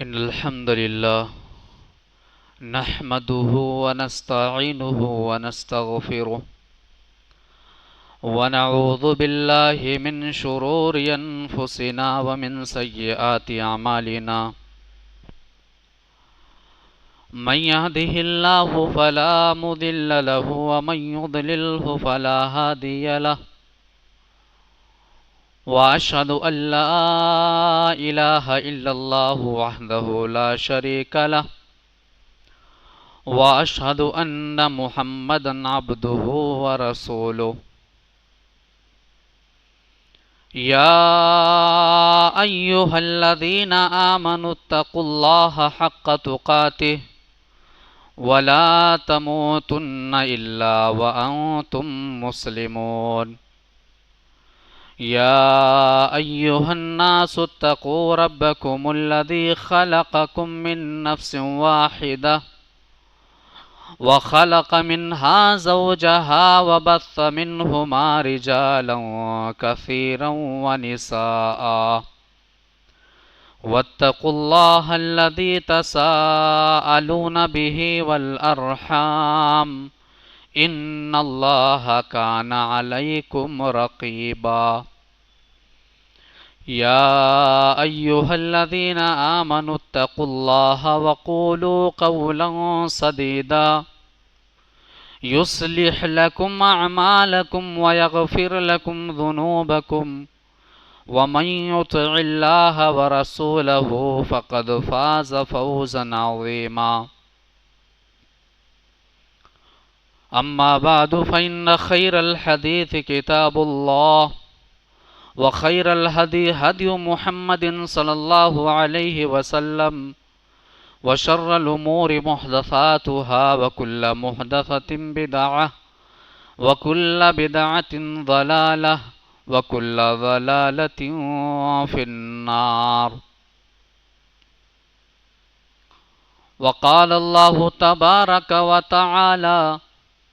إن الحمد لله نحمده ونستعينه ونستغفره ونعوذ بالله من شرور أنفسنا ومن سيئات أعمالنا من يهده الله فلا مضل له ومن يضلله فلا هادي له وأشهد أن لا إله إلا الله وحده لا شريك له وأشهد أن محمدا عبده ورسوله يا أيها الذين آمنوا اتقوا الله حق تقاته ولا تموتن إلا وأنتم مسلمون يا أيها الناس اتقوا ربكم الذي خلقكم من نفس واحدة وخلق منها زوجها وبث منهما رجالا كثيرا ونساء واتقوا الله الذي تساءلون به والأرحام إن الله كان عليكم رقيبا يا أيها الذين آمنوا اتقوا الله وقولوا قولا سديدا يصلح لكم أعمالكم ويغفر لكم ذنوبكم ومن يطع الله ورسوله فقد فاز فوزا عظيما أما بعد فإن خير الحديث كتاب الله وخير الهدي هدي محمد صلى الله عليه وسلم وشر الأمور محدثاتها وكل محدثة بدعة وكل بدعة ضلالة وكل ضلالة في النار وقال الله تبارك وتعالى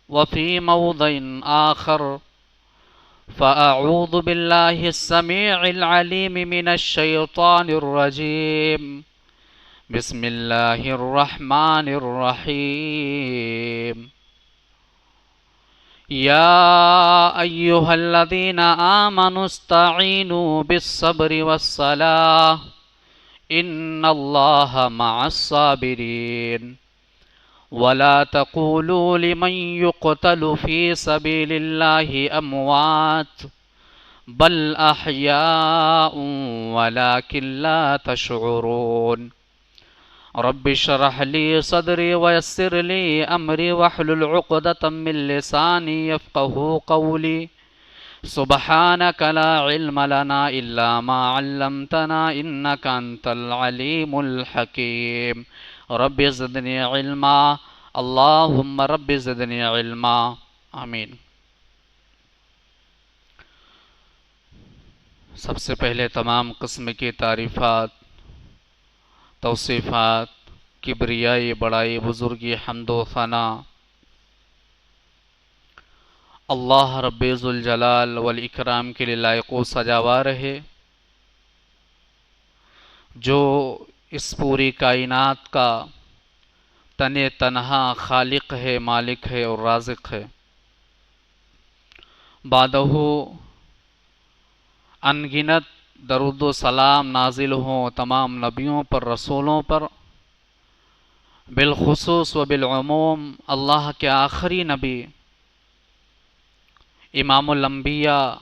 وفي موضع آخر فأعوذ بالله السميع العليم من الشيطان الرجيم بسم الله الرحمن الرحيم يا أيها الذين آمنوا استعينوا بالصبر والصلاة إن الله مع الصابرين ولا تقولوا لمن يقتل في سبيل الله أموات بل أحياء ولكن لا تشعرون رب اشرح لي صدري ويسر لي أمري واحلل عقدة من لساني يفقه قولي سبحانك لا علم لنا إلا ما علمتنا إنك أنت العليم الحكيم رب زدنی علما اللہم رب زدنی علما آمین۔ سب سے پہلے تمام قسم کی تعریفات، توصیفات، کبریائی، بڑائی، بزرگی، حمد و ثنا اللہ رب ذوالجلال والاکرام کے لیے لائق و سجاوار ہے، جو اس پوری کائنات کا تنہا خالق ہے، مالک ہے اور رازق ہے۔ بعدہ ان گنت درود و سلام نازل ہوں تمام نبیوں پر، رسولوں پر، بالخصوص و بالعموم اللہ کے آخری نبی امام الانبیاء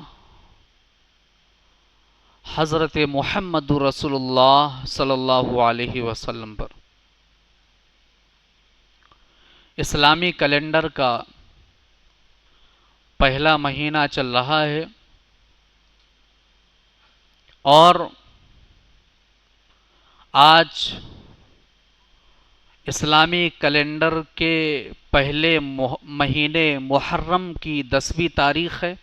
حضرت محمد رسول اللہ صلی اللہ علیہ وسلم پر۔ اسلامی کیلنڈر کا پہلا مہینہ چل رہا ہے اور آج اسلامی کیلنڈر کے پہلے مہینے محرم کی 10ویں تاریخ ہے۔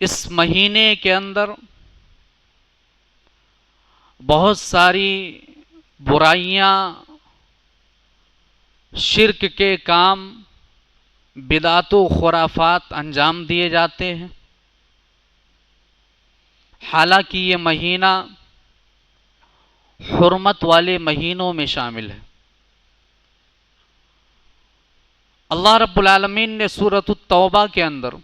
اس مہینے کے اندر بہت ساری برائیاں، شرک کے کام، بدعت و خرافات انجام دیے جاتے ہیں۔ حالانکہ یہ مہینہ حرمت والے مہینوں میں شامل ہے۔ اللہ رب العالمین نے سورۃ التوبہ کے اندر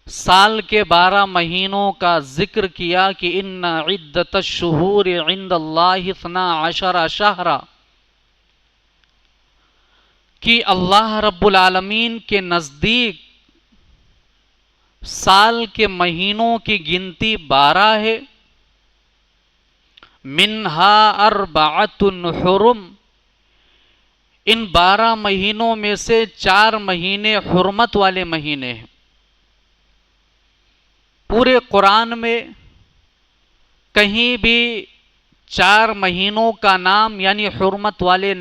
سال کے 12 مہینوں کا ذکر کیا کہ ان عدت الشہور عند اللہ 12 شہرا، کہ اللہ رب العالمین کے نزدیک سال کے مہینوں کی گنتی 12 ہے۔ منہا اربعۃ حرم، ان 12 مہینوں میں سے 4 مہینے حرمت والے مہینے ہیں۔ پورے قرآن میں کہیں بھی 4 مہینوں کا نام یعنی حرمت والے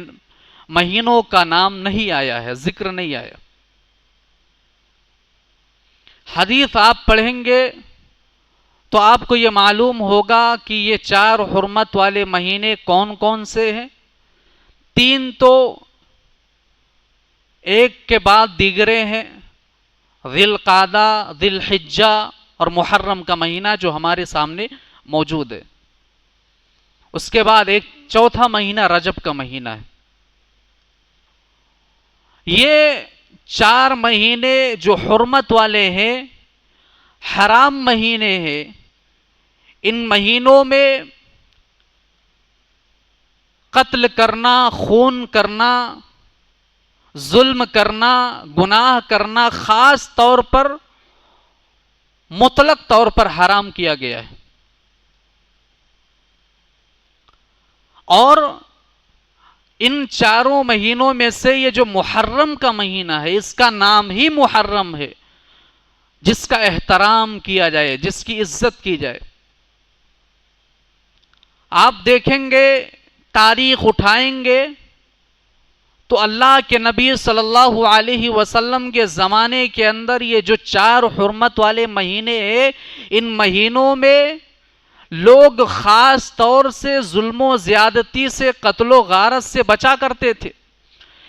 مہینوں کا نام نہیں آیا ہے، ذکر نہیں آیا۔ حدیث آپ پڑھیں گے تو آپ کو یہ معلوم ہوگا کہ یہ 4 حرمت والے مہینے کون کون سے ہیں۔ 3 تو ایک کے بعد دیگرے ہیں، ذی القعدہ، ذی الحجہ اور محرم کا مہینہ جو ہمارے سامنے موجود ہے۔ اس کے بعد ایک چوتھا مہینہ رجب کا مہینہ ہے۔ یہ 4 مہینے جو حرمت والے ہیں، حرام مہینے ہیں۔ ان مہینوں میں قتل کرنا، خون کرنا، ظلم کرنا، گناہ کرنا خاص طور پر مطلق طور پر حرام کیا گیا ہے۔ اور ان 4 مہینوں میں سے یہ جو محرم کا مہینہ ہے، اس کا نام ہی محرم ہے، جس کا احترام کیا جائے، جس کی عزت کی جائے۔ آپ دیکھیں گے، تاریخ اٹھائیں گے تو اللہ کے نبی صلی اللہ علیہ وسلم کے زمانے کے اندر یہ جو 4 حرمت والے مہینے ہیں، ان مہینوں میں لوگ خاص طور سے ظلم و زیادتی سے، قتل و غارت سے بچا کرتے تھے۔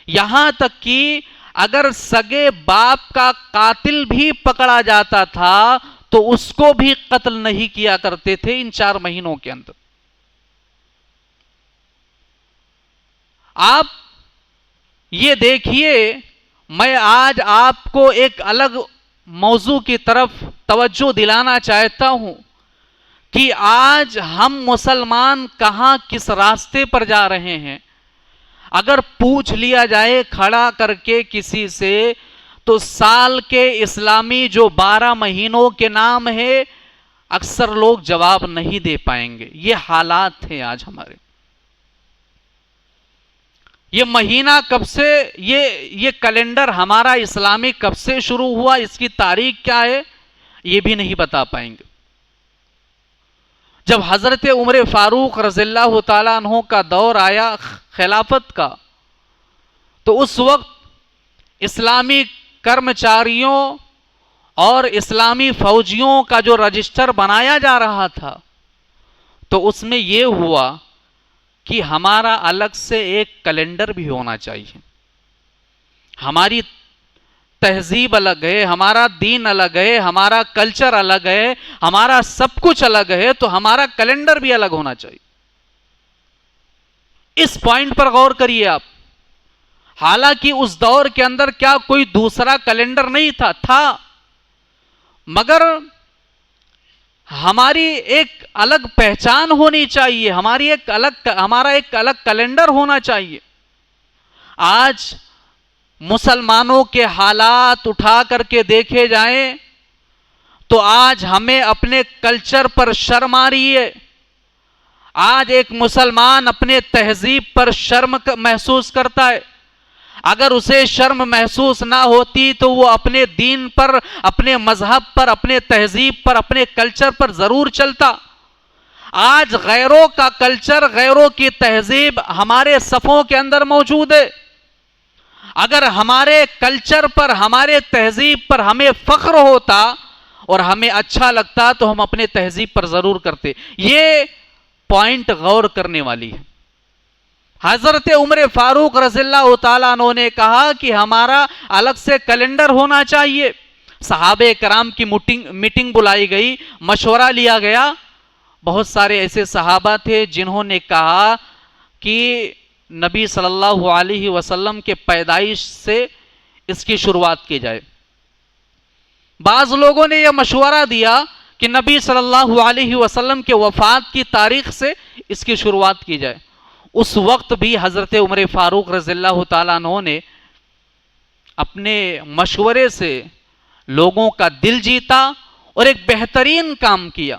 یہاں تک کہ اگر سگے باپ کا قاتل بھی پکڑا جاتا تھا تو اس کو بھی قتل نہیں کیا کرتے تھے ان 4 مہینوں کے اندر۔ آپ یہ دیکھیے، میں آج آپ کو ایک الگ موضوع کی طرف توجہ دلانا چاہتا ہوں کہ آج ہم مسلمان کہاں کس راستے پر جا رہے ہیں۔ اگر پوچھ لیا جائے کھڑا کر کے کسی سے تو سال کے اسلامی جو 12 مہینوں کے نام ہے، اکثر لوگ جواب نہیں دے پائیں گے۔ یہ حالات ہیں آج ہمارے۔ یہ مہینہ کب سے، یہ کیلنڈر ہمارا اسلامی کب سے شروع ہوا، اس کی تاریخ کیا ہے، یہ بھی نہیں بتا پائیں گے۔ جب حضرت عمر فاروق رضی اللہ تعالیٰ عنہ کا دور آیا خلافت کا، تو اس وقت اسلامی کرمچاریوں اور اسلامی فوجیوں کا جو رجسٹر بنایا جا رہا تھا، تو اس میں یہ ہوا کہ ہمارا الگ سے ایک کیلنڈر بھی ہونا چاہیے۔ ہماری تہذیب الگ ہے، ہمارا دین الگ ہے، ہمارا کلچر الگ ہے، ہمارا سب کچھ الگ ہے، تو ہمارا کیلنڈر بھی الگ ہونا چاہیے۔ اس پوائنٹ پر غور کریے آپ۔ حالانکہ اس دور کے اندر کیا کوئی دوسرا کیلنڈر نہیں تھا، مگر ہماری ایک الگ پہچان ہونی چاہیے، ہمارا ایک الگ کیلنڈر ہونا چاہیے۔ آج مسلمانوں کے حالات اٹھا کر کے دیکھے جائیں تو آج ہمیں اپنے کلچر پر شرم آ رہی ہے۔ آج ایک مسلمان اپنے تہذیب پر شرم محسوس کرتا ہے۔ اگر اسے شرم محسوس نہ ہوتی تو وہ اپنے دین پر، اپنے مذہب پر، اپنے تہذیب پر، اپنے کلچر پر ضرور چلتا۔ آج غیروں کا کلچر، غیروں کی تہذیب ہمارے صفوں کے اندر موجود ہے۔ اگر ہمارے کلچر پر، ہمارے تہذیب پر ہمیں فخر ہوتا اور ہمیں اچھا لگتا تو ہم اپنے تہذیب پر ضرور کرتے۔ یہ پوائنٹ غور کرنے والی ہے۔ حضرت عمر فاروق رضی اللہ تعالیٰ عنہ نے کہا کہ ہمارا الگ سے کیلنڈر ہونا چاہیے۔ صحابہ کرام کی میٹنگ بلائی گئی، مشورہ لیا گیا، بہت سارے ایسے صحابہ تھے جنہوں نے کہا کہ نبی صلی اللہ علیہ وسلم کے پیدائش سے اس کی شروعات کی جائے. بعض لوگوں نے یہ مشورہ دیا کہ نبی صلی اللہ علیہ وسلم کے وفات کی تاریخ سے اس کی شروعات کی جائے. اس وقت بھی حضرت عمر فاروق رضی اللہ تعالیٰ عنہ نے اپنے مشورے سے لوگوں کا دل جیتا اور ایک بہترین کام کیا.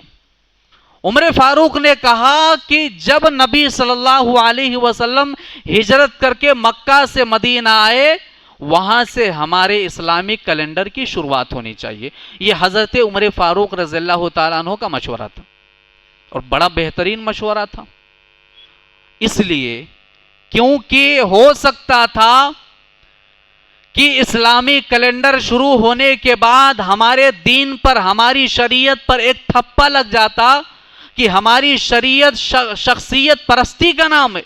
عمر فاروق نے کہا کہ جب نبی صلی اللہ علیہ وسلم ہجرت کر کے مکہ سے مدینہ آئے وہاں سے ہمارے اسلامک کیلنڈر کی شروعات ہونی چاہیے. یہ حضرت عمر فاروق رضی اللہ تعالیٰ عنہ کا مشورہ تھا اور بڑا بہترین مشورہ تھا. اس لیے کیونکہ ہو سکتا تھا کہ اسلامی کیلنڈر شروع ہونے کے بعد ہمارے دین پر ہماری شریعت پر ایک تھپا لگ جاتا کہ ہماری شریعت شخصیت پرستی کا نام ہے.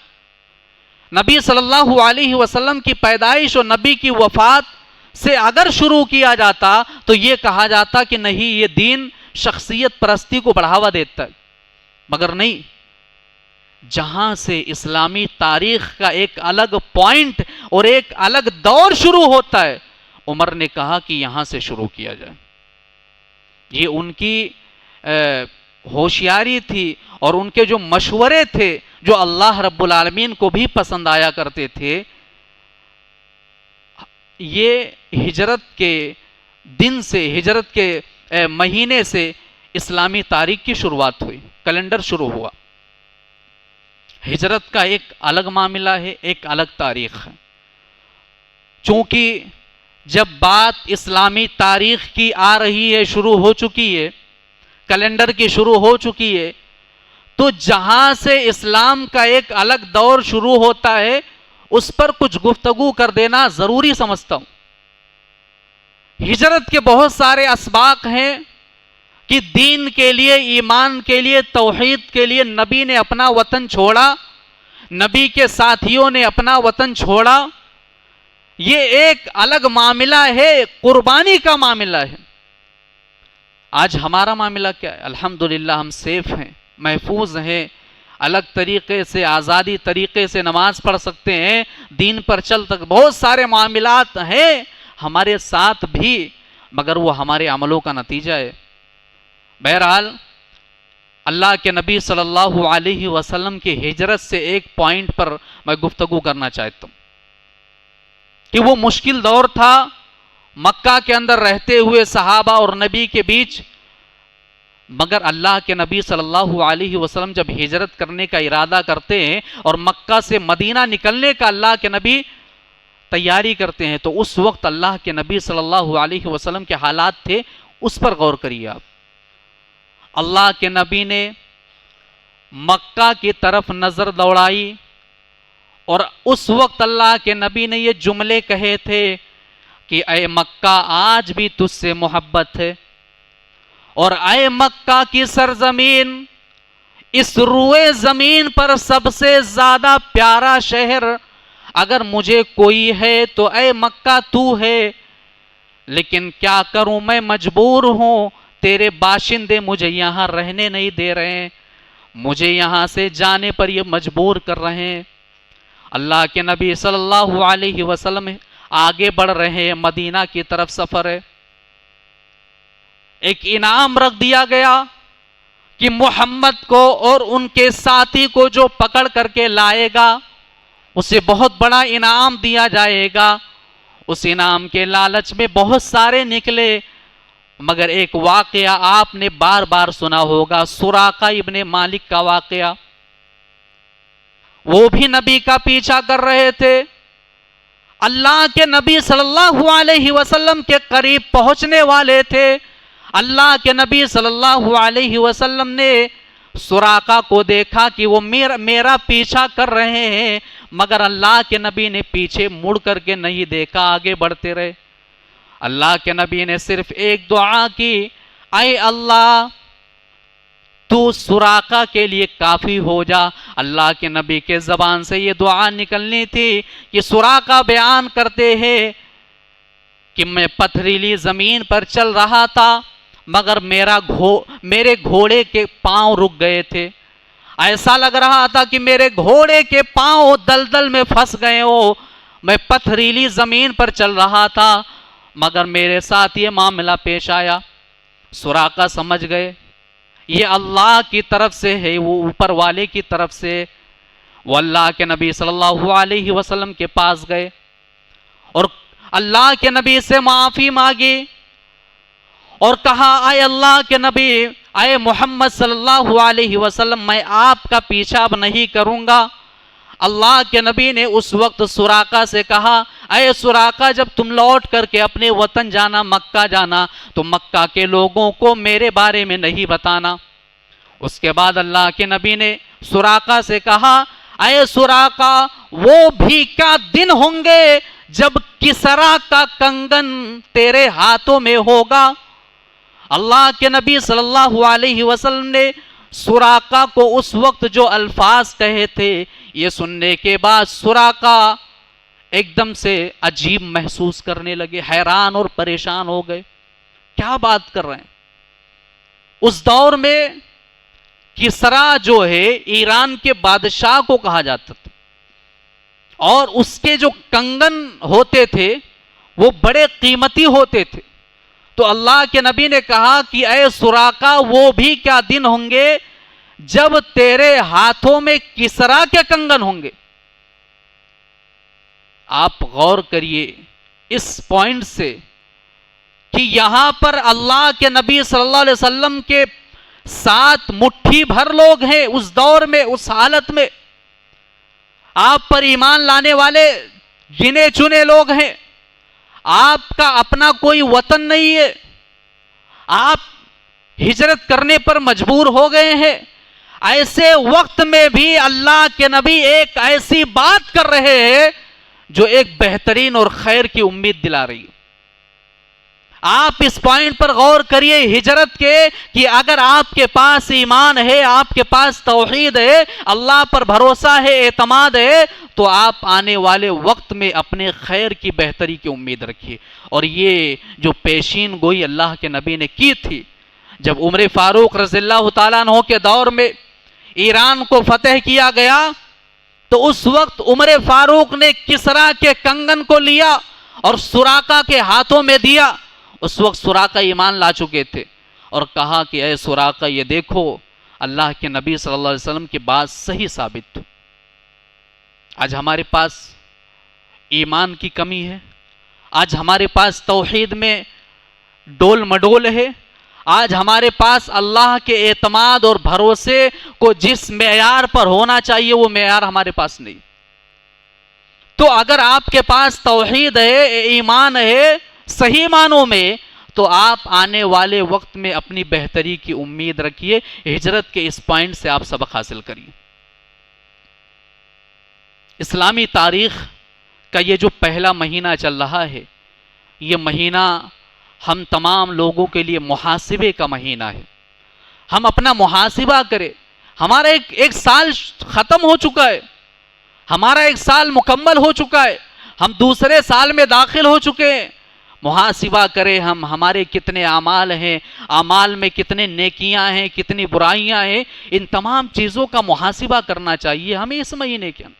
نبی صلی اللہ علیہ وسلم کی پیدائش اور نبی کی وفات سے اگر شروع کیا جاتا تو یہ کہا جاتا کہ نہیں یہ دین شخصیت پرستی کو بڑھاوا دیتا ہے. مگر نہیں، جہاں سے اسلامی تاریخ کا ایک الگ پوائنٹ اور ایک الگ دور شروع ہوتا ہے عمر نے کہا کہ یہاں سے شروع کیا جائے. یہ ان کی ہوشیاری تھی اور ان کے جو مشورے تھے جو اللہ رب العالمین کو بھی پسند آیا کرتے تھے. یہ ہجرت کے دن سے، ہجرت کے مہینے سے اسلامی تاریخ کی شروعات ہوئی، کیلنڈر شروع ہوا. ہجرت کا ایک الگ معاملہ ہے، ایک الگ تاریخ ہے. چونکہ جب بات اسلامی تاریخ کی آ رہی ہے، شروع ہو چکی ہے، کیلنڈر کی شروع ہو چکی ہے، تو جہاں سے اسلام کا ایک الگ دور شروع ہوتا ہے اس پر کچھ گفتگو کر دینا ضروری سمجھتا ہوں. ہجرت کے بہت سارے اسباق ہیں کہ دین کے لیے، ایمان کے لیے، توحید کے لیے نبی نے اپنا وطن چھوڑا، نبی کے ساتھیوں نے اپنا وطن چھوڑا. یہ ایک الگ معاملہ ہے، قربانی کا معاملہ ہے. آج ہمارا معاملہ کیا ہے؟ الحمدللہ ہم سیف ہیں، محفوظ ہیں، الگ طریقے سے، آزادی طریقے سے نماز پڑھ سکتے ہیں، دین پر چل سکتے. بہت سارے معاملات ہیں ہمارے ساتھ بھی، مگر وہ ہمارے عملوں کا نتیجہ ہے. بہرحال اللہ کے نبی صلی اللہ علیہ وسلم کی ہجرت سے ایک پوائنٹ پر میں گفتگو کرنا چاہتا ہوں کہ وہ مشکل دور تھا مکہ کے اندر رہتے ہوئے صحابہ اور نبی کے بیچ. مگر اللہ کے نبی صلی اللہ علیہ وسلم جب ہجرت کرنے کا ارادہ کرتے ہیں اور مکہ سے مدینہ نکلنے کا اللہ کے نبی تیاری کرتے ہیں تو اس وقت اللہ کے نبی صلی اللہ علیہ وسلم کے حالات تھے، اس پر غور کریے آپ. اللہ کے نبی نے مکہ کی طرف نظر دوڑائی اور اس وقت اللہ کے نبی نے یہ جملے کہے تھے کہ اے مکہ آج بھی تجھ سے محبت ہے، اور اے مکہ کی سرزمین، اس روئے زمین پر سب سے زیادہ پیارا شہر اگر مجھے کوئی ہے تو اے مکہ تو ہے. لیکن کیا کروں، میں مجبور ہوں، تیرے باشندے مجھے یہاں رہنے نہیں دے رہے ہیں، مجھے یہاں سے جانے پر یہ مجبور کر رہے ہیں. اللہ کے نبی صلی اللہ علیہ وسلم آگے بڑھ رہے ہیں، مدینہ کی طرف سفر ہے. ایک انعام رکھ دیا گیا کہ محمد کو اور ان کے ساتھی کو جو پکڑ کر کے لائے گا اسے بہت بڑا انعام دیا جائے گا. اس انعام کے لالچ میں بہت سارے نکلے، مگر ایک واقعہ آپ نے بار بار سنا ہوگا، سراقہ ابن مالک کا واقعہ. وہ بھی نبی کا پیچھا کر رہے تھے. اللہ کے نبی صلی اللہ علیہ وسلم کے قریب پہنچنے والے تھے. اللہ کے نبی صلی اللہ علیہ وسلم نے سراقہ کو دیکھا کہ وہ میرا پیچھا کر رہے ہیں، مگر اللہ کے نبی نے پیچھے مڑ کر کے نہیں دیکھا، آگے بڑھتے رہے. اللہ کے نبی نے صرف ایک دعا کی، اے اللہ تو سراقہ کے لیے کافی ہو جا. اللہ کے نبی کے زبان سے یہ دعا نکلنی تھی کہ سراقہ بیان کرتے ہیں کہ میں پتھریلی زمین پر چل رہا تھا، مگر میرے گھوڑے کے پاؤں رک گئے تھے. ایسا لگ رہا تھا کہ میرے گھوڑے کے پاؤں دلدل میں پھنس گئے ہو. میں پتھریلی زمین پر چل رہا تھا مگر میرے ساتھ یہ معاملہ پیش آیا. سراقہ سمجھ گئے یہ اللہ کی طرف سے ہے، وہ اوپر والے کی طرف سے. وہ اللہ کے نبی صلی اللہ علیہ وسلم کے پاس گئے اور اللہ کے نبی سے معافی مانگی اور کہا اے اللہ کے نبی، اے محمد صلی اللہ علیہ وسلم، میں آپ کا پیچھا اب نہیں کروں گا. اللہ کے نبی نے اس وقت سراقہ سے کہا اے سراقہ، جب تم لوٹ کر کے اپنے وطن جانا، مکہ جانا، تو مکہ کے لوگوں کو میرے بارے میں نہیں بتانا. اس کے بعد اللہ کے نبی نے سراقہ سے کہا اے سراقہ، وہ بھی کیا دن ہوں گے جب کسرا کا کنگن تیرے ہاتھوں میں ہوگا. اللہ کے نبی صلی اللہ علیہ وسلم نے سراقہ کو اس وقت جو الفاظ کہے تھے، یہ سننے کے بعد سراقہ ایک دم سے عجیب محسوس کرنے لگے، حیران اور پریشان ہو گئے. کیا بات کر رہے ہیں؟ اس دور میں کسرا جو ہے ایران کے بادشاہ کو کہا جاتا تھا اور اس کے جو کنگن ہوتے تھے وہ بڑے قیمتی ہوتے تھے. تو اللہ کے نبی نے کہا کہ اے سراقہ، وہ بھی کیا دن ہوں گے جب تیرے ہاتھوں میں کسرا کے کنگن ہوں گے. آپ غور کریے اس پوائنٹ سے کہ یہاں پر اللہ کے نبی صلی اللہ علیہ وسلم کے ساتھ مٹھی بھر لوگ ہیں اس دور میں، اس حالت میں. آپ پر ایمان لانے والے گنے چنے لوگ ہیں. آپ کا اپنا کوئی وطن نہیں ہے، آپ ہجرت کرنے پر مجبور ہو گئے ہیں. ایسے وقت میں بھی اللہ کے نبی ایک ایسی بات کر رہے ہیں جو ایک بہترین اور خیر کی امید دلا رہی ہے. آپ اس پوائنٹ پر غور کریے ہجرت کے، کہ اگر آپ کے پاس ایمان ہے، آپ کے پاس توحید ہے، اللہ پر بھروسہ ہے، اعتماد ہے، تو آپ آنے والے وقت میں اپنے خیر کی بہتری کی امید رکھیے. اور یہ جو پیشین گوئی اللہ کے نبی نے کی تھی، جب عمر فاروق رضی اللہ تعالیٰ عنہ کے دور میں ایران کو فتح کیا گیا تو اس وقت عمر فاروق نے کسرا کے کنگن کو لیا اور سراقہ کے ہاتھوں میں دیا. اس وقت سراقہ ایمان لا چکے تھے اور کہا کہ اے سراقہ، یہ دیکھو اللہ کے نبی صلی اللہ علیہ وسلم کی بات صحیح ثابت ہو. آج ہمارے پاس ایمان کی کمی ہے، آج ہمارے پاس توحید میں ڈول مڈول ہے، آج ہمارے پاس اللہ کے اعتماد اور بھروسے کو جس معیار پر ہونا چاہیے وہ معیار ہمارے پاس نہیں. تو اگر آپ کے پاس توحید ہے، ایمان ہے صحیح معنوں میں، تو آپ آنے والے وقت میں اپنی بہتری کی امید رکھیے. ہجرت کے اس پوائنٹ سے آپ سبق حاصل کریے. اسلامی تاریخ کا یہ جو پہلا مہینہ چل رہا ہے، یہ مہینہ ہم تمام لوگوں کے لیے محاسبے کا مہینہ ہے. ہم اپنا محاسبہ کریں. ہمارا ایک سال ختم ہو چکا ہے، ہمارا ایک سال مکمل ہو چکا ہے، ہم دوسرے سال میں داخل ہو چکے ہیں. محاسبہ کریں ہم، ہمارے کتنے اعمال ہیں، اعمال میں کتنے نیکیاں ہیں، کتنی برائیاں ہیں. ان تمام چیزوں کا محاسبہ کرنا چاہیے ہمیں اس مہینے کے اندر.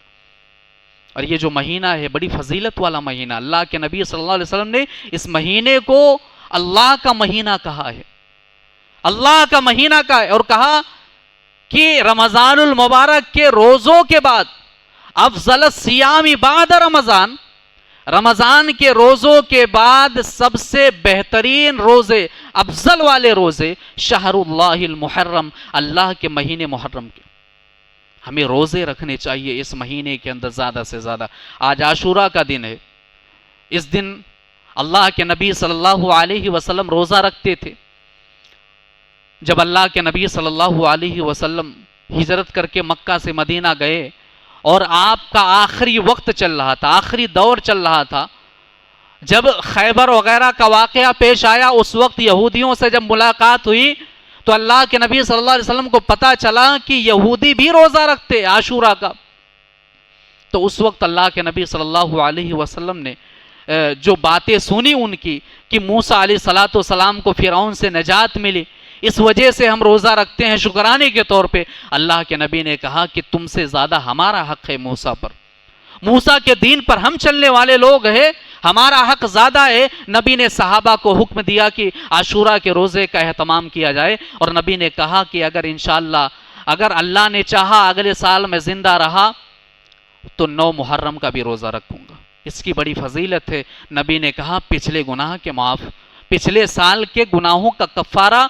اور یہ جو مہینہ ہے بڑی فضیلت والا مہینہ. اللہ کے نبی صلی اللہ علیہ وسلم نے اس مہینے کو اللہ کا مہینہ کہا ہے، اللہ کا مہینہ کہا ہے، اور کہا کہ رمضان المبارک کے روزوں کے بعد افضل الصیام بعد رمضان، رمضان کے روزوں کے بعد سب سے بہترین روزے، افضل والے روزے شہر اللہ المحرم، اللہ کے مہینے محرم کے. ہمیں روزے رکھنے چاہیے اس مہینے کے اندر زیادہ سے زیادہ. آج عاشورہ کا دن ہے. اس دن اللہ کے نبی صلی اللہ علیہ وسلم روزہ رکھتے تھے. جب اللہ کے نبی صلی اللہ علیہ وسلم ہجرت کر کے مکہ سے مدینہ گئے اور آپ کا آخری وقت چل رہا تھا، آخری دور چل رہا تھا، جب خیبر وغیرہ کا واقعہ پیش آیا، اس وقت یہودیوں سے جب ملاقات ہوئی تو اللہ کے نبی صلی اللہ علیہ وسلم کو پتا چلا کہ یہودی بھی روزہ رکھتے عاشورہ کا. تو اس وقت اللہ کے نبی صلی اللہ علیہ وسلم نے جو باتیں سنی ان کی کہ موسیٰ علیہ الصلوۃ والسلام کو فرعون سے نجات ملی، اس وجہ سے ہم روزہ رکھتے ہیں شکرانے کے طور پہ۔ اللہ کے نبی نے کہا کہ تم سے زیادہ ہمارا حق ہے موسیٰ پر، موسیٰ کے دین پر ہم چلنے والے لوگ ہیں، ہمارا حق زیادہ ہے۔ نبی نے صحابہ کو حکم دیا کہ عاشورہ کے روزے کا اہتمام کیا جائے، اور نبی نے کہا کہ اگر انشاءاللہ اگر اللہ نے چاہا اگلے سال میں زندہ رہا تو 9 محرم کا بھی روزہ رکھوں گا۔ اس کی بڑی فضیلت ہے۔ نبی نے کہا پچھلے گناہ کے معاف، پچھلے سال کے گناہوں کا کفارہ،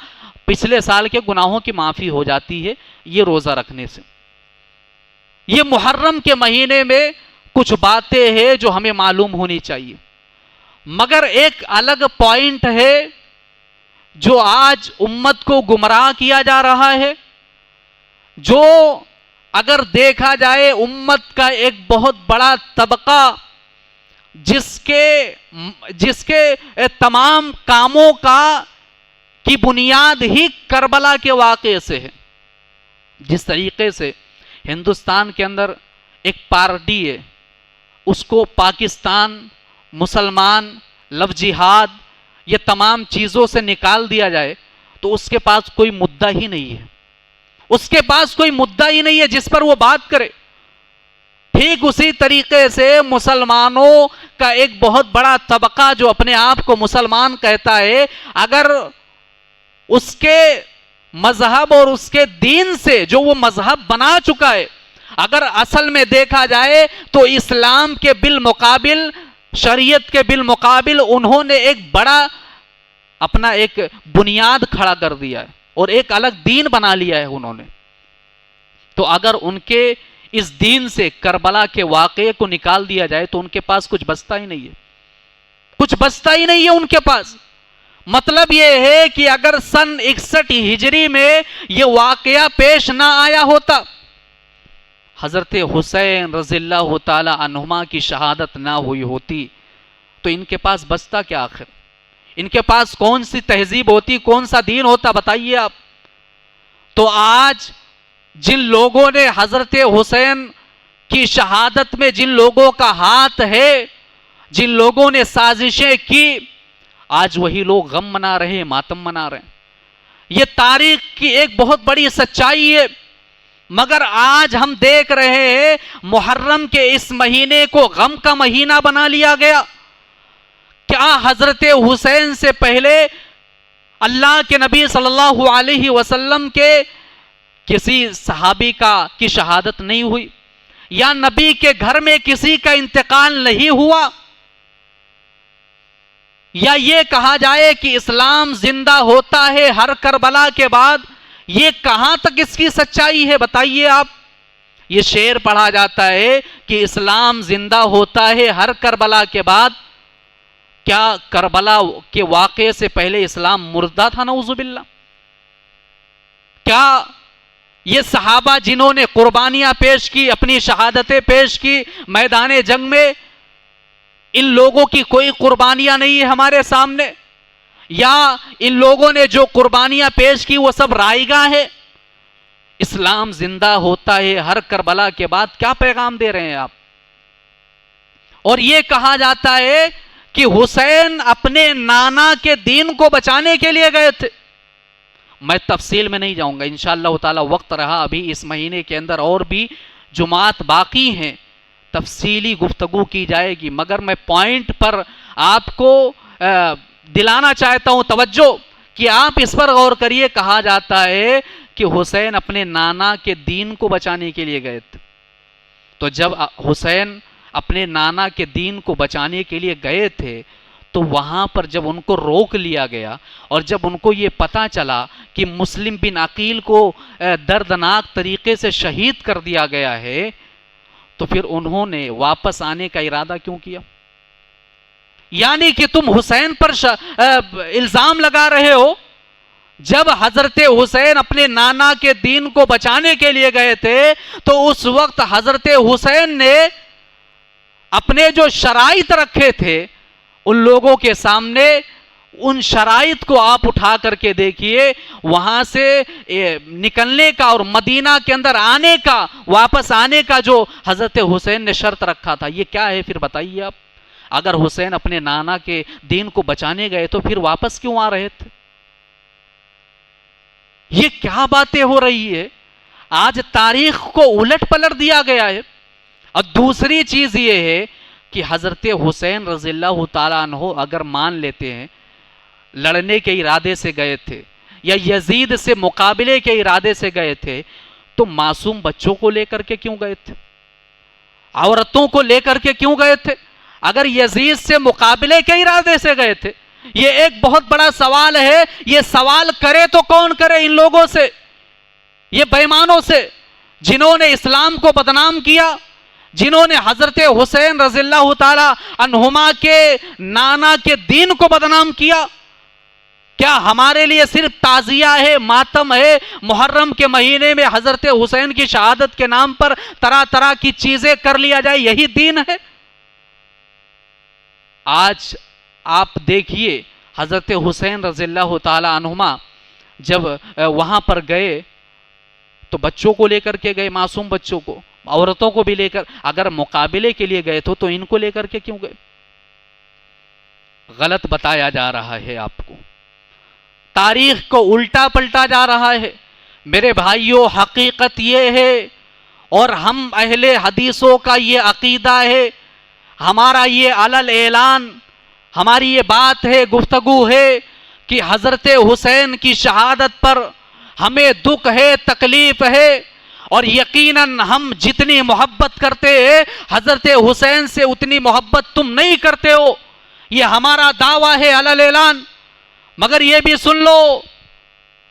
پچھلے سال کے گناہوں کی معافی ہو جاتی ہے یہ روزہ رکھنے سے۔ یہ محرم کے مہینے میں کچھ باتیں ہیں جو ہمیں معلوم ہونی چاہیے، مگر ایک الگ پوائنٹ ہے جو آج امت کو گمراہ کیا جا رہا ہے، جو اگر دیکھا جائے امت کا ایک بہت بڑا طبقہ جس کے تمام کاموں کی بنیاد ہی کربلا کے واقعے سے ہے۔ جس طریقے سے ہندوستان کے اندر ایک پارٹی ہے، اس کو پاکستان، مسلمان، لو جہاد یہ تمام چیزوں سے نکال دیا جائے تو اس کے پاس کوئی مدعا ہی نہیں ہے، اس کے پاس کوئی مدعا ہی نہیں ہے جس پر وہ بات کرے۔ ٹھیک اسی طریقے سے مسلمانوں کا ایک بہت بڑا طبقہ جو اپنے آپ کو مسلمان کہتا ہے، اگر اس کے مذہب اور اس کے دین سے جو وہ مذہب بنا چکا ہے، اگر اصل میں دیکھا جائے تو اسلام کے بالمقابل، شریعت کے بالمقابل انہوں نے ایک بڑا اپنا ایک بنیاد کھڑا کر دیا ہے اور ایک الگ دین بنا لیا ہے انہوں نے۔ تو اگر ان کے اس دین سے کربلا کے واقعے کو نکال دیا جائے تو ان کے پاس کچھ بچتا ہی نہیں ہے، کچھ بچتا ہی نہیں ہے ان کے پاس۔ مطلب یہ ہے کہ اگر سن 61 ہجری میں یہ واقعہ پیش نہ آیا ہوتا، حضرت حسین رضی اللہ تعالی عنہما کی شہادت نہ ہوئی ہوتی تو ان کے پاس بچتا کیا آخر؟ ان کے پاس کون سی تہذیب ہوتی، کون سا دین ہوتا، بتائیے آپ۔ تو آج جن لوگوں نے حضرت حسین کی شہادت میں جن لوگوں کا ہاتھ ہے، جن لوگوں نے سازشیں کی، آج وہی لوگ غم منا رہے ہیں، ماتم منا رہے ہیں۔ یہ تاریخ کی ایک بہت بڑی سچائی ہے، مگر آج ہم دیکھ رہے ہیں محرم کے اس مہینے کو غم کا مہینہ بنا لیا گیا۔ کیا حضرت حسین سے پہلے اللہ کے نبی صلی اللہ علیہ وسلم کے کسی صحابی کی شہادت نہیں ہوئی، یا نبی کے گھر میں کسی کا انتقال نہیں ہوا، یا یہ کہا جائے کہ اسلام زندہ ہوتا ہے ہر کربلا کے بعد؟ یہ کہاں تک اس کی سچائی ہے بتائیے آپ۔ یہ شعر پڑھا جاتا ہے کہ اسلام زندہ ہوتا ہے ہر کربلا کے بعد۔ کیا کربلا کے واقعے سے پہلے اسلام مردہ تھا؟ نعوذ باللہ۔ کیا یہ صحابہ جنہوں نے قربانیاں پیش کی، اپنی شہادتیں پیش کی میدان جنگ میں، ان لوگوں کی کوئی قربانیاں نہیں ہے ہمارے سامنے؟ یا ان لوگوں نے جو قربانیاں پیش کی وہ سب رائیگاں ہے؟ اسلام زندہ ہوتا ہے ہر کربلا کے بعد، کیا پیغام دے رہے ہیں آپ؟ اور یہ کہا جاتا ہے کہ حسین اپنے نانا کے دین کو بچانے کے لیے گئے تھے۔ میں تفصیل میں نہیں جاؤں گا، انشاءاللہ تعالی وقت رہا ابھی اس مہینے کے اندر اور بھی جمعات باقی ہیں، تفصیلی گفتگو کی جائے گی، مگر میں پوائنٹ پر آپ کو دلانا چاہتا ہوں توجہ کہ آپ اس پر غور کریے۔ کہا جاتا ہے کہ حسین اپنے نانا کے دین کو بچانے کے لیے گئے تھے۔ تو جب حسین اپنے نانا کے دین کو بچانے کے لیے گئے تھے تو وہاں پر جب ان کو روک لیا گیا اور جب ان کو یہ پتا چلا کہ مسلم بن عقیل کو دردناک طریقے سے شہید کر دیا گیا ہے تو پھر انہوں نے واپس آنے کا ارادہ کیوں کیا؟ یعنی کہ تم حسین پر الزام لگا رہے ہو، جب حضرت حسین اپنے نانا کے دین کو بچانے کے لیے گئے تھے تو اس وقت حضرت حسین نے اپنے جو شرائط رکھے تھے ان لوگوں کے سامنے، ان شرائط کو آپ اٹھا کر کے دیکھیے، وہاں سے نکلنے کا اور مدینہ کے اندر آنے کا، واپس آنے کا جو حضرت حسین نے شرط رکھا تھا، یہ کیا ہے پھر بتائیے آپ؟ اگر حسین اپنے نانا کے دین کو بچانے گئے تو پھر واپس کیوں آ رہے تھے؟ یہ کیا باتیں ہو رہی ہے؟ آج تاریخ کو الٹ پلٹ دیا گیا ہے۔ اور دوسری چیز یہ ہے کہ حضرت حسین رضی اللہ تعالیٰ عنہ اگر مان لیتے ہیں لڑنے کے ارادے سے گئے تھے یا یزید سے مقابلے کے ارادے سے گئے تھے، تو معصوم بچوں کو لے کر کے کیوں گئے تھے؟ عورتوں کو لے کر کے کیوں گئے تھے؟ اگر یزید سے مقابلے کے ارادے سے گئے تھے، یہ ایک بہت بڑا سوال ہے۔ یہ سوال کرے تو کون کرے؟ ان لوگوں سے، یہ بے ایمانوں سے، جنہوں نے اسلام کو بدنام کیا، جنہوں نے حضرت حسین رضی اللہ تعالی عنہما کے نانا کے دین کو بدنام کیا۔ کیا ہمارے لیے صرف تعزیہ ہے، ماتم ہے؟ محرم کے مہینے میں حضرت حسین کی شہادت کے نام پر طرح طرح کی چیزیں کر لیا جائے، یہی دین ہے؟ آج آپ دیکھیے حضرت حسین رضی اللہ تعالی عنہما جب وہاں پر گئے تو بچوں کو لے کر کے گئے، معصوم بچوں کو، عورتوں کو بھی لے کر۔ اگر مقابلے کے لیے گئے تو ان کو لے کر کے کیوں گئے؟ غلط بتایا جا رہا ہے آپ کو، تاریخ کو الٹا پلٹا جا رہا ہے۔ میرے بھائیوں، حقیقت یہ ہے اور ہم اہل حدیثوں کا یہ عقیدہ ہے، ہمارا یہ علل اعلان، ہماری یہ بات ہے، گفتگو ہے کہ حضرت حسین کی شہادت پر ہمیں دکھ ہے، تکلیف ہے، اور یقیناً ہم جتنی محبت کرتے ہیں حضرت حسین سے اتنی محبت تم نہیں کرتے ہو، یہ ہمارا دعویٰ ہے علل اعلان۔ مگر یہ بھی سن لو،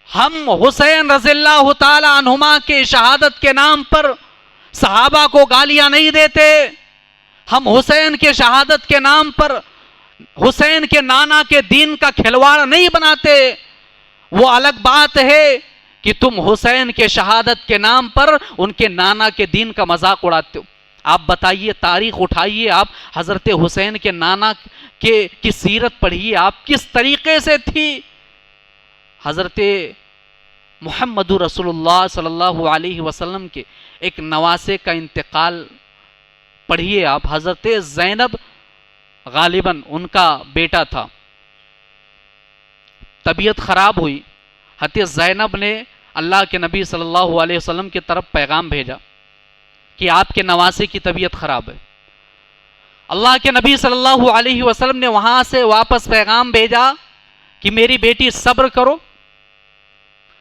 ہم حسین رضی اللہ تعالی عنہما کے شہادت کے نام پر صحابہ کو گالیاں نہیں دیتے، ہم حسین کے شہادت کے نام پر حسین کے نانا کے دین کا کھلواڑ نہیں بناتے۔ وہ الگ بات ہے کہ تم حسین کے شہادت کے نام پر ان کے نانا کے دین کا مذاق اڑاتے ہو۔ آپ بتائیے، تاریخ اٹھائیے، آپ حضرت حسین کے نانا کی سیرت پڑھیے، آپ کس طریقے سے تھی۔ حضرت محمد رسول اللہ صلی اللہ علیہ وسلم کے ایک نواسے کا انتقال پڑھیے آپ۔ حضرت زینب غالباً ان کا بیٹا تھا، طبیعت خراب ہوئی، حضرت زینب نے اللہ کے نبی صلی اللہ علیہ وسلم کی طرف پیغام بھیجا کہ آپ کے نواسے کی طبیعت خراب ہے۔ اللہ کے نبی صلی اللہ علیہ وسلم نے وہاں سے واپس پیغام بھیجا کہ میری بیٹی صبر کرو،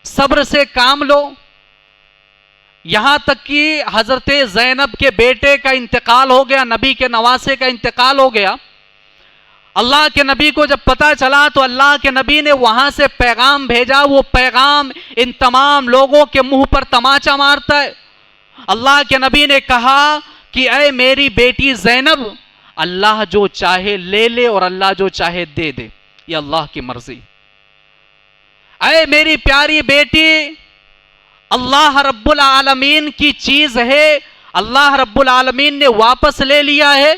صبر سے کام لو۔ یہاں تک کہ حضرت زینب کے بیٹے کا انتقال ہو گیا، نبی کے نواسے کا انتقال ہو گیا۔ اللہ کے نبی کو جب پتا چلا تو اللہ کے نبی نے وہاں سے پیغام بھیجا۔ وہ پیغام ان تمام لوگوں کے منہ پر تماچا مارتا ہے۔ اللہ کے نبی نے کہا کہ اے میری بیٹی زینب، اللہ جو چاہے لے لے اور اللہ جو چاہے دے دے، یہ اللہ کی مرضی۔ اے میری پیاری بیٹی، اللہ رب العالمین کی چیز ہے، اللہ رب العالمین نے واپس لے لیا ہے،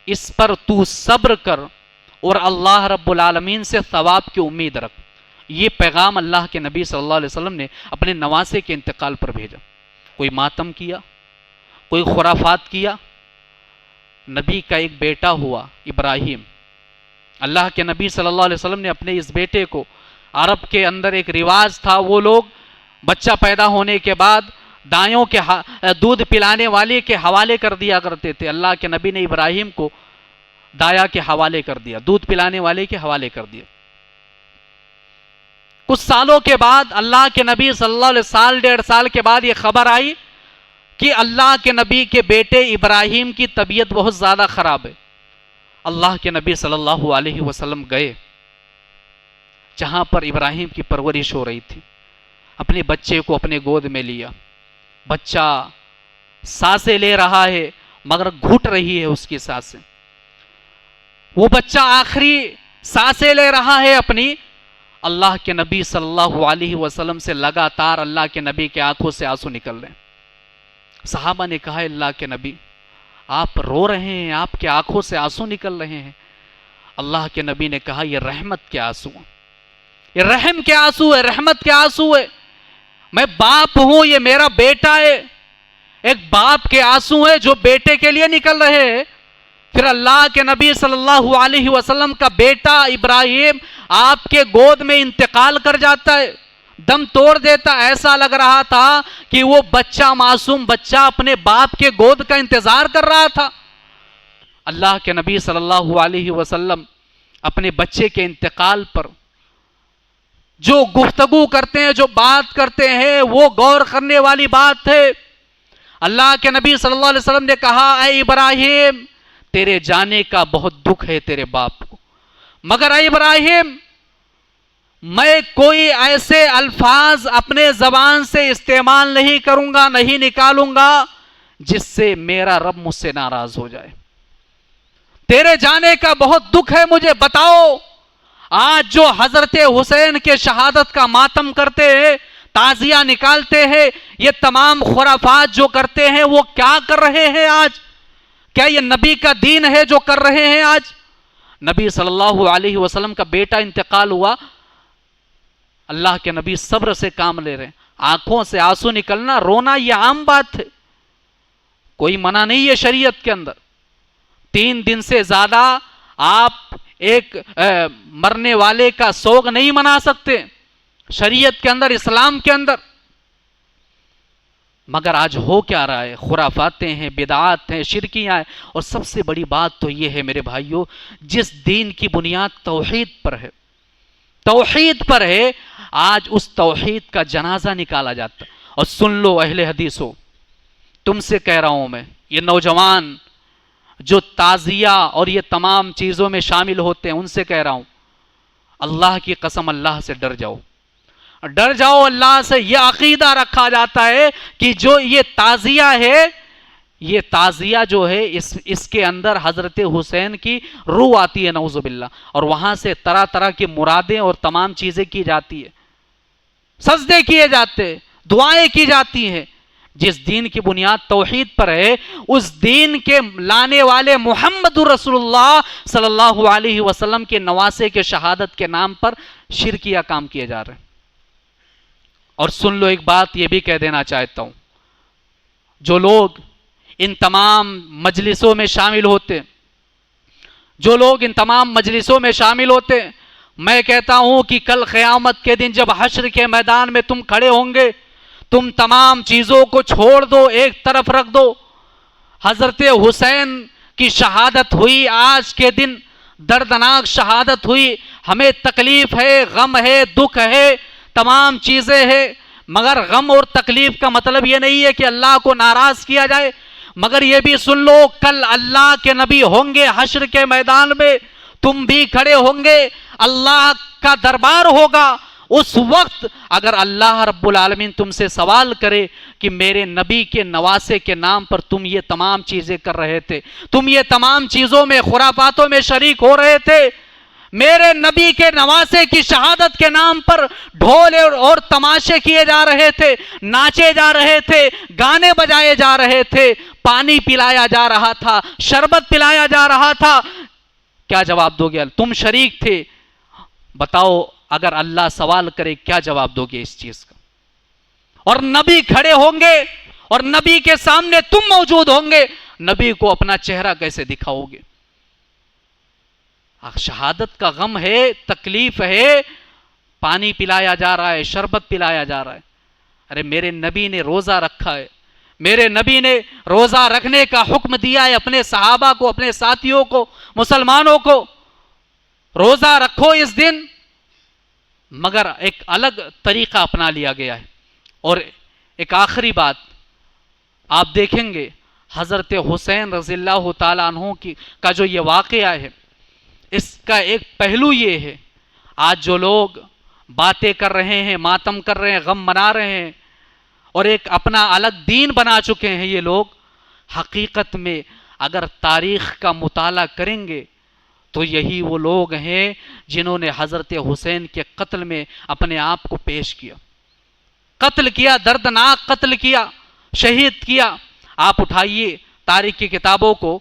اس پر تو صبر کر اور اللہ رب العالمین سے ثواب کی امید رکھ۔ یہ پیغام اللہ کے نبی صلی اللہ علیہ وسلم نے اپنے نواسے کے انتقال پر بھیجا۔ کوئی ماتم کیا، کوئی خرافات کیا؟ نبی کا ایک بیٹا ہوا ابراہیم، اللہ کے نبی صلی اللہ علیہ وسلم نے اپنے اس بیٹے کو، عرب کے اندر ایک رواج تھا، وہ لوگ بچہ پیدا ہونے کے بعد دایوں کے دودھ پلانے والے کے حوالے کر دیا کرتے تھے۔ اللہ کے نبی نے ابراہیم کو دایا کے حوالے کر دیا، دودھ پلانے والے کے حوالے کر دیا۔ کچھ سالوں کے بعد اللہ کے نبی صلی اللہ علیہ سال 1.5 سال کے بعد یہ خبر آئی کہ اللہ کے نبی کے بیٹے ابراہیم کی طبیعت بہت زیادہ خراب ہے۔ اللہ کے نبی صلی اللہ علیہ وسلم گئے جہاں پر ابراہیم کی پرورش ہو رہی تھی، اپنے بچے کو اپنے گود میں لیا۔ بچہ سانسیں لے رہا ہے مگر گھٹ رہی ہے اس کی سانسیں، وہ بچہ آخری سانسیں لے رہا ہے اپنی۔ اللہ کے نبی صلی اللہ علیہ وسلم سے لگاتار اللہ کے نبی کے آنکھوں سے آنسو نکل رہے ہیں۔ صحابہ نے کہا اللہ کے نبی آپ رو رہے ہیں، آپ کے آنکھوں سے آنسو نکل رہے ہیں۔ اللہ کے نبی نے کہا یہ رحمت کے آنسو ہیں، یہ رحم کے آنسو ہے، رحمت کے آنسو ہے۔ میں باپ ہوں، یہ میرا بیٹا ہے، ایک باپ کے آنسو ہیں جو بیٹے کے لیے نکل رہے ہیں۔ پھر اللہ کے نبی صلی اللہ علیہ وسلم کا بیٹا ابراہیم آپ کے گود میں انتقال کر جاتا ہے، دم توڑ دیتا. ایسا لگ رہا تھا کہ وہ بچہ، معصوم بچہ اپنے باپ کے گود کا انتظار کر رہا تھا. اللہ کے نبی صلی اللہ علیہ وسلم اپنے بچے کے انتقال پر جو گفتگو کرتے ہیں، جو بات کرتے ہیں، وہ غور کرنے والی بات ہے. اللہ کے نبی صلی اللہ علیہ وسلم نے کہا، اے ابراہیم تیرے جانے کا بہت دکھ ہے تیرے باپ کو، مگر اے ابراہیم میں کوئی ایسے الفاظ اپنے زبان سے استعمال نہیں کروں گا، نہیں نکالوں گا جس سے میرا رب مجھ سے ناراض ہو جائے. تیرے جانے کا بہت دکھ ہے، مجھے بتاؤ آج جو حضرت حسین کے شہادت کا ماتم کرتے ہیں، تعزیہ نکالتے ہیں، یہ تمام خرافات جو کرتے ہیں وہ کیا کر رہے ہیں آج؟ کیا یہ نبی کا دین ہے جو کر رہے ہیں آج؟ نبی صلی اللہ علیہ وسلم کا بیٹا انتقال ہوا، اللہ کے نبی صبر سے کام لے رہے ہیں، آنکھوں سے آنسو نکلنا، رونا یہ عام بات ہے، کوئی منع نہیں ہے شریعت کے اندر. 3 دن سے زیادہ آپ ایک مرنے والے کا سوگ نہیں منا سکتے شریعت کے اندر، اسلام کے اندر. مگر آج ہو کیا رہا ہے؟ خرافاتیں ہیں، بدعات ہیں، شرکیاں ہیں. اور سب سے بڑی بات تو یہ ہے میرے بھائیوں، جس دین کی بنیاد توحید پر ہے، توحید پر ہے، آج اس توحید کا جنازہ نکالا جاتا ہے. اور سن لو اہل حدیثوں، تم سے کہہ رہا ہوں میں، یہ نوجوان جو تعزیہ اور یہ تمام چیزوں میں شامل ہوتے ہیں، ان سے کہہ رہا ہوں، اللہ کی قسم اللہ سے ڈر جاؤ، ڈر جاؤ اللہ سے. یہ عقیدہ رکھا جاتا ہے کہ جو یہ تعزیہ ہے، یہ تعزیہ جو ہے اس کے اندر حضرت حسین کی روح آتی ہے نعوذ باللہ، اور وہاں سے طرح طرح کی مرادیں اور تمام چیزیں کی جاتی ہے، سجدے کیے جاتے ہیں، دعائیں کی جاتی ہیں. جس دین کی بنیاد توحید پر ہے، اس دین کے لانے والے محمد رسول اللہ صلی اللہ علیہ وسلم کے نواسے کے شہادت کے نام پر شرکیہ کام کیے جا رہے ہیں. اور سن لو ایک بات یہ بھی کہہ دینا چاہتا ہوں، جو لوگ ان تمام مجلسوں میں شامل ہوتے، جو لوگ ان تمام مجلسوں میں شامل ہوتے، میں کہتا ہوں کہ کل قیامت کے دن جب حشر کے میدان میں تم کھڑے ہوں گے، تم تمام چیزوں کو چھوڑ دو، ایک طرف رکھ دو. حضرت حسین کی شہادت ہوئی، آج کے دن دردناک شہادت ہوئی، ہمیں تکلیف ہے، غم ہے، دکھ ہے، تمام چیزیں ہیں. مگر غم اور تکلیف کا مطلب یہ نہیں ہے کہ اللہ کو ناراض کیا جائے. مگر یہ بھی سن لو، کل اللہ کے نبی ہوں گے حشر کے میدان میں، تم بھی کھڑے ہوں گے، اللہ کا دربار ہوگا. اس وقت اگر اللہ رب العالمین تم سے سوال کرے کہ میرے نبی کے نواسے کے نام پر تم یہ تمام چیزیں کر رہے تھے، تم یہ تمام چیزوں میں، خرافاتوں میں شریک ہو رہے تھے، میرے نبی کے نواسے کی شہادت کے نام پر ڈھول اور تماشے کیے جا رہے تھے، ناچے جا رہے تھے، گانے بجائے جا رہے تھے، پانی پلایا جا رہا تھا، شربت پلایا جا رہا تھا، کیا جواب دو گے؟ تم شریک تھے. بتاؤ اگر اللہ سوال کرے کیا جواب دو گے اس چیز کا؟ اور نبی کھڑے ہوں گے اور نبی کے سامنے تم موجود ہوں گے، نبی کو اپنا چہرہ کیسے دکھاؤ گے؟ شہادت کا غم ہے، تکلیف ہے، پانی پلایا جا رہا ہے، شربت پلایا جا رہا ہے. ارے میرے نبی نے روزہ رکھا ہے، میرے نبی نے روزہ رکھنے کا حکم دیا ہے اپنے صحابہ کو، اپنے ساتھیوں کو، مسلمانوں کو، روزہ رکھو اس دن. مگر ایک الگ طریقہ اپنا لیا گیا ہے. اور ایک آخری بات آپ دیکھیں گے، حضرت حسین رضی اللہ تعالیٰ عنہ کا جو یہ واقعہ ہے، اس کا ایک پہلو یہ ہے، آج جو لوگ باتیں کر رہے ہیں، ماتم کر رہے ہیں، غم منا رہے ہیں اور ایک اپنا الگ دین بنا چکے ہیں، یہ لوگ حقیقت میں اگر تاریخ کا مطالعہ کریں گے تو یہی وہ لوگ ہیں جنہوں نے حضرت حسین کے قتل میں اپنے آپ کو پیش کیا، قتل کیا، دردناک قتل کیا، شہید کیا. آپ اٹھائیے تاریخ کی کتابوں کو،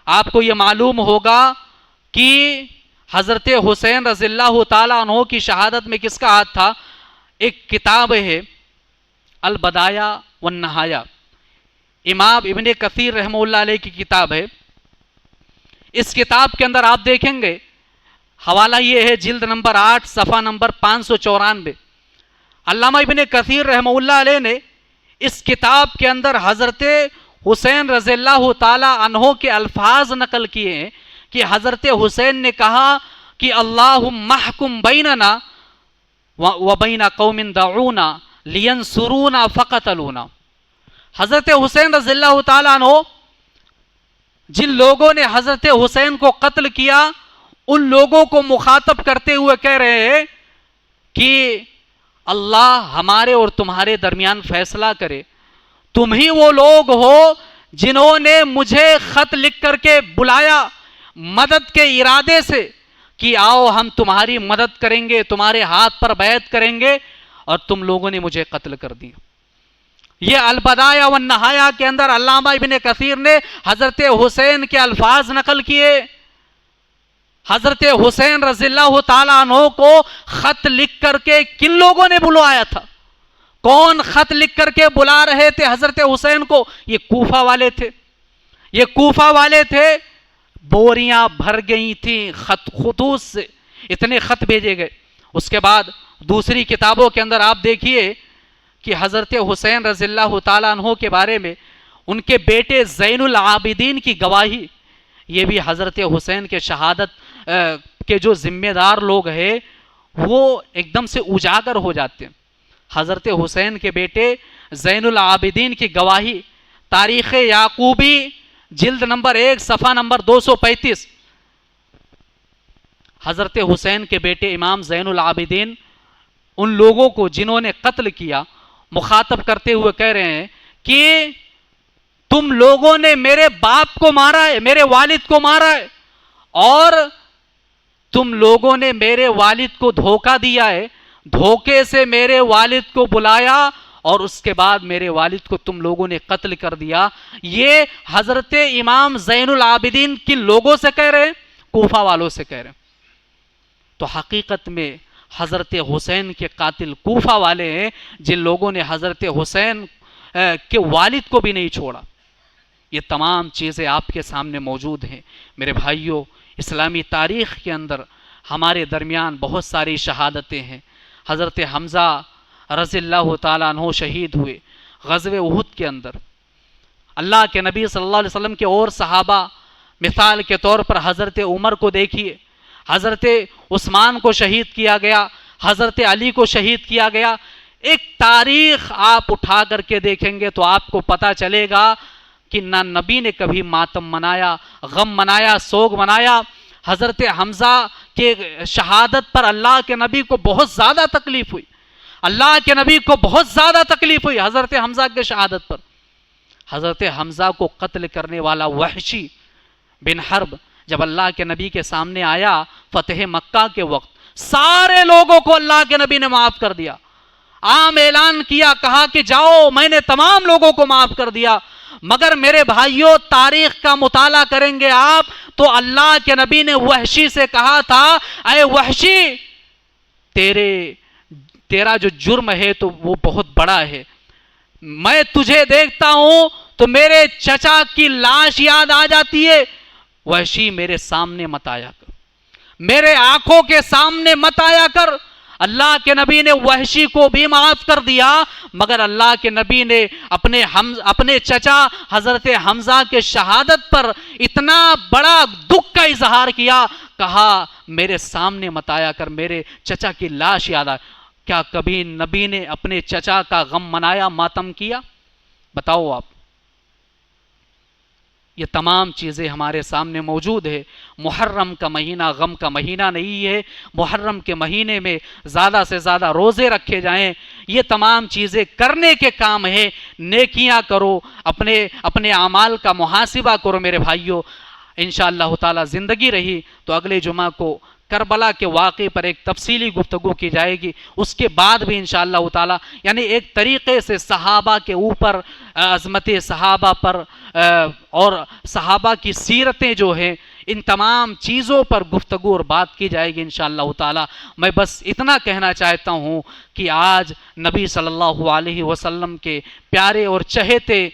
آپ کو یہ معلوم ہوگا کہ حضرت حسین رضی اللہ تعالیٰ عنہ کی شہادت میں کس کا ہاتھ تھا. ایک کتاب ہے البدایہ والنہایہ، امام ابن کثیر رحمہ اللہ علیہ کی کتاب ہے. اس کتاب کے اندر آپ دیکھیں گے، حوالہ یہ ہے جلد نمبر 8 صفحہ نمبر 594۔ علامہ ابن کثیر رحمہ اللہ علیہ نے اس کتاب کے اندر حضرت حسین رضی اللہ تعالی عنہ کے الفاظ نقل کیے ہیں کہ حضرت حسین نے کہا کہ اللہم احکم بیننا وبین قوم دعونا لینصرونا فقتلونا۔ حضرت حسین رضی اللہ تعالیٰ عنہ جن لوگوں نے حضرت حسین کو قتل کیا، ان لوگوں کو مخاطب کرتے ہوئے کہہ رہے ہیں کہ اللہ ہمارے اور تمہارے درمیان فیصلہ کرے، تم ہی وہ لوگ ہو جنہوں نے مجھے خط لکھ کر کے بلایا مدد کے ارادے سے کہ آؤ ہم تمہاری مدد کریں گے، تمہارے ہاتھ پر بیعت کریں گے، اور تم لوگوں نے مجھے قتل کر دیا۔ یہ البدایہ والنہایہ کے اندر علامہ ابن کثیر نے حضرت حسین کے الفاظ نقل کیے۔ حضرت حسین رضی اللہ تعالیٰ عنہ کو خط لکھ کر کے کن لوگوں نے بلوایا تھا؟ کون خط لکھ کر کے بلا رہے تھے حضرت حسین کو؟ یہ کوفہ والے تھے۔ یہ کوفہ والے تھے، بوریاں بھر گئی تھیں خطوط سے، اتنے خط بھیجے گئے۔ اس کے بعد دوسری کتابوں کے اندر آپ دیکھیے کہ حضرت حسین رضی اللہ تعالیٰ عنہ کے بارے میں ان کے بیٹے زین العابدین کی گواہی، یہ بھی حضرت حسین کے شہادت کے جو ذمہ دار لوگ ہیں وہ ایک دم سے اجاگر ہو جاتے ہیں۔ حضرت حسین کے بیٹے زین العابدین کی گواہی، تاریخ یعقوبی جلد نمبر 1 صفحہ نمبر 235۔ حضرت حسین کے بیٹے امام زین العابدین ان لوگوں کو جنہوں نے قتل کیا مخاطب کرتے ہوئے کہہ رہے ہیں کہ تم لوگوں نے میرے باپ کو مارا ہے، میرے والد کو مارا ہے، اور تم لوگوں نے میرے والد کو دھوکہ دیا ہے، دھوکے سے میرے والد کو بلایا اور اس کے بعد میرے والد کو تم لوگوں نے قتل کر دیا۔ یہ حضرت امام زین العابدین کن لوگوں سے کہہ رہے ہیں؟ کوفہ والوں سے کہہ رہے ہیں۔ تو حقیقت میں حضرت حسین کے قاتل کوفہ والے ہیں، جن لوگوں نے حضرت حسین کے والد کو بھی نہیں چھوڑا۔ یہ تمام چیزیں آپ کے سامنے موجود ہیں۔ میرے بھائیوں، اسلامی تاریخ کے اندر ہمارے درمیان بہت ساری شہادتیں ہیں۔ حضرت حمزہ رضی اللہ تعالیٰ عنہ شہید ہوئے غزوہ احد کے اندر۔ اللہ کے نبی صلی اللہ علیہ وسلم کے اور صحابہ، مثال کے طور پر حضرت عمر کو دیکھیے، حضرت عثمان کو شہید کیا گیا، حضرت علی کو شہید کیا گیا۔ ایک تاریخ آپ اٹھا کر کے دیکھیں گے تو آپ کو پتہ چلے گا کہ نہ نبی نے کبھی ماتم منایا، غم منایا، سوگ منایا۔ حضرت حمزہ کے شہادت پر اللہ کے نبی کو بہت زیادہ تکلیف ہوئی، اللہ کے نبی کو بہت زیادہ تکلیف ہوئی حضرت حمزہ کے شہادت پر۔ حضرت حمزہ کو قتل کرنے والا وحشی بن حرب جب اللہ کے نبی کے سامنے آیا فتح مکہ کے وقت، سارے لوگوں کو اللہ کے نبی نے معاف کر دیا۔ عام اعلان کیا، کہا کہ جاؤ میں نے تمام لوگوں کو معاف کر دیا۔ مگر میرے بھائیوں، تاریخ کا مطالعہ کریں گے آپ تو اللہ کے نبی نے وحشی سے کہا تھا، اے وحشی، تیرا جو جرم ہے تو وہ بہت بڑا ہے، میں تجھے دیکھتا ہوں تو میرے چچا کی لاش یاد آ جاتی ہے۔ وحشی میرے سامنے مت آیا کر، میرے آنکھوں کے سامنے مت آیا کر۔ اللہ کے نبی نے وحشی کو بھی معاف کر دیا، مگر اللہ کے نبی نے اپنے چچا حضرت حمزہ کے شہادت پر اتنا بڑا دکھ کا اظہار کیا، کہا میرے سامنے مت آیا کر، میرے چچا کی لاش یاد آ۔ کیا کبھی نبی نے اپنے چچا کا غم منایا، ماتم کیا؟ بتاؤ آپ۔ یہ تمام چیزیں ہمارے سامنے موجود ہے۔ محرم کا مہینہ غم کا مہینہ نہیں ہے، محرم کے مہینے میں زیادہ سے زیادہ روزے رکھے جائیں، یہ تمام چیزیں کرنے کے کام ہے۔ نیکیاں کرو، اپنے اعمال کا محاسبہ کرو میرے بھائیوں۔ انشاءاللہ تعالی زندگی رہی تو اگلے جمعہ کو کربلا کے واقعے پر ایک تفصیلی گفتگو کی جائے گی، اس کے بعد بھی انشاءاللہ تعالی یعنی ایک طریقے سے صحابہ کے اوپر، عظمت صحابہ پر اور صحابہ کی سیرتیں جو ہیں، ان تمام چیزوں پر گفتگو اور بات کی جائے گی انشاءاللہ تعالی۔ میں بس اتنا کہنا چاہتا ہوں کہ آج نبی صلی اللہ علیہ وسلم کے پیارے اور چہیتے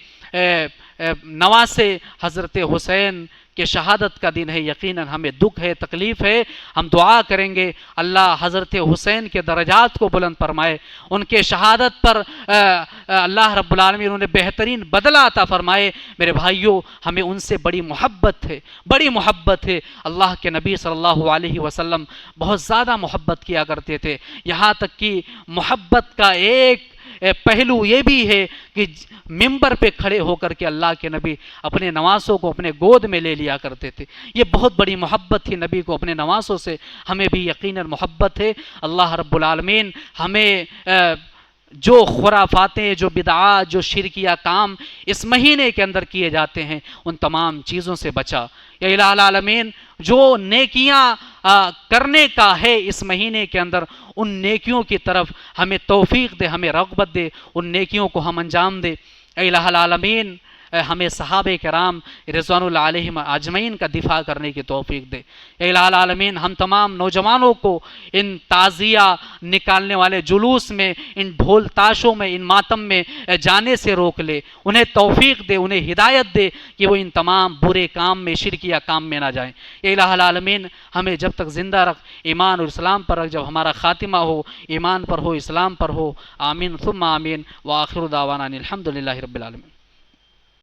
نواسے حضرت حسین کہ شہادت کا دن ہے، یقیناً ہمیں دکھ ہے، تکلیف ہے، ہم دعا کریں گے اللہ حضرت حسین کے درجات کو بلند فرمائے، ان کے شہادت پر اللہ رب العالمین انہیں بہترین بدلہ عطا فرمائے۔ میرے بھائیوں، ہمیں ان سے بڑی محبت ہے، بڑی محبت ہے۔ اللہ کے نبی صلی اللہ علیہ وسلم بہت زیادہ محبت کیا کرتے تھے، یہاں تک کہ محبت کا ایک پہلو یہ بھی ہے کہ ممبر پہ کھڑے ہو کر کے اللہ کے نبی اپنے نواسوں کو اپنے گود میں لے لیا کرتے تھے۔ یہ بہت بڑی محبت تھی نبی کو اپنے نواسوں سے، ہمیں بھی یقیناً محبت ہے۔ اللہ رب العالمین ہمیں جو خرافاتیں، جو بدعات، جو شرکیہ کام اس مہینے کے اندر کیے جاتے ہیں ان تمام چیزوں سے بچا۔ یا الہ العالمین جو نیکیاں کرنے کا ہے اس مہینے کے اندر، ان نیکیوں کی طرف ہمیں توفیق دے، ہمیں رغبت دے، ان نیکیوں کو ہم انجام دے۔ اے الہ العالمین ہمیں صحابہ کرام رضوان اللہ علیہم اجمعین کا دفاع کرنے کی توفیق دے۔ اے الہ العالمین ہم تمام نوجوانوں کو ان تعزیہ نکالنے والے جلوس میں، ان ڈھول تاشوں میں، ان ماتم میں جانے سے روک لے، انہیں توفیق دے، انہیں ہدایت دے کہ وہ ان تمام برے کام میں، شرکیہ کام میں نہ جائیں۔ اے الہ العالمین ہمیں جب تک زندہ رکھ، ایمان اور اسلام پر رکھ، جب ہمارا خاتمہ ہو ایمان پر ہو، اسلام پر ہو۔ آمین ثم آمین، وآخر دعوانا الحمدللہ رب العالمین۔